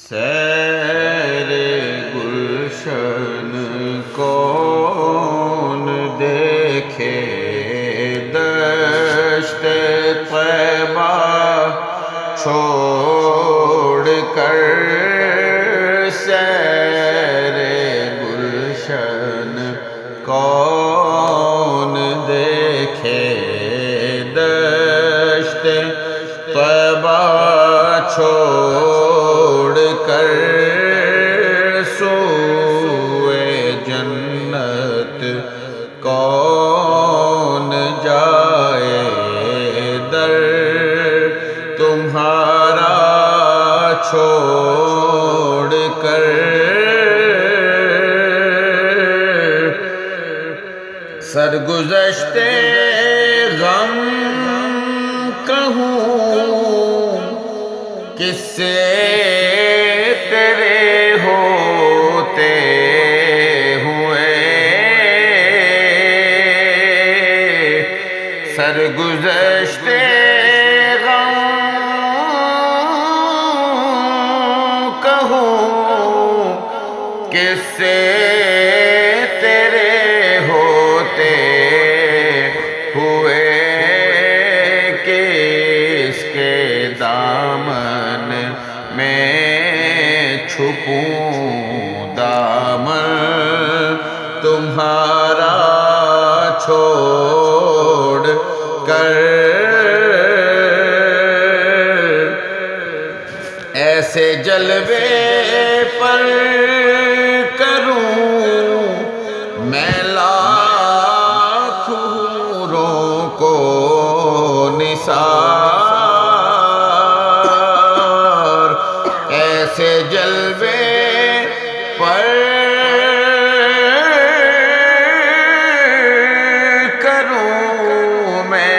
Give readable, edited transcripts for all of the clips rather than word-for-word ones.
سیر گلشن کون دیکھے، دشت طیبہ چھوڑ کر سیر گلشن کون دیکھے، دشت طیبہ چھوڑ کر سوئے جنت کون جائے، در تمہارا چھوڑ کر سرگزشتے غم کہوں کس سے تیرے ہوتے ہوئے، سرگزشتے غم کہوں کس سے تیرے ہوتے ہوئے، کس کے دامن میں چھپوں دامن تمہارا چھوڑ کر، ایسے جلوے پر کروں میں لاکھ حوروں کو نثار، ایسے جلوے پر کروں میں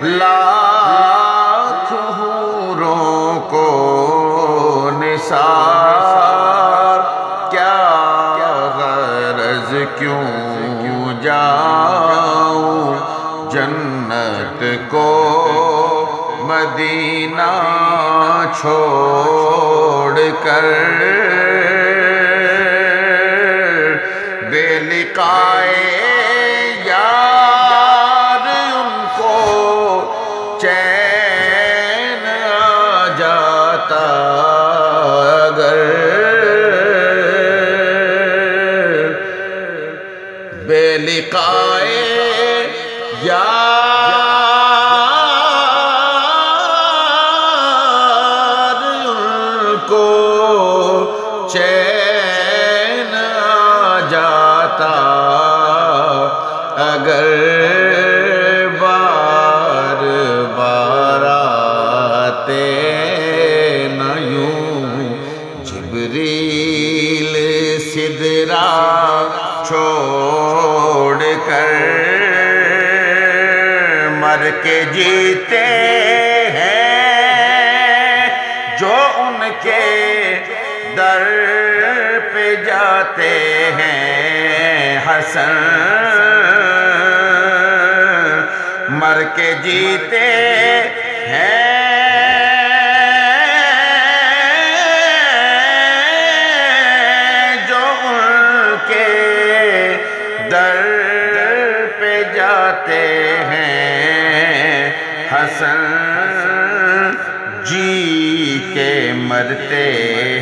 لاکھ حوروں کو نثار، کیا غرض کیوں جاؤں جنت کو مدینہ چھوڑ کر، بے لقائے یار ان کو چین آ جاتا اگر، بے لقائے یار ان کو چین آ جاتا اگر، بار بار آتے نہ یوں جبریل سدرہ چھوڑ کر، مر کے جیتے ہیں جو ان کے در پہ جاتے ہیں حسن، مر کے جیتے ہیں جو ان کے در پہ جاتے ہیں حسن، جی کے مرتے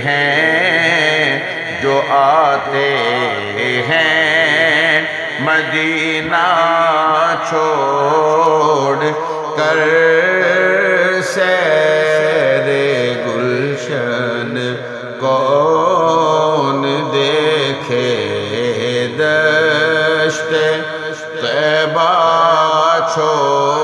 ہیں جو آتے ہیں مدینہ چھوڑ کر، سیر گلشن کون دیکھے، دشت طیبہ چھوڑ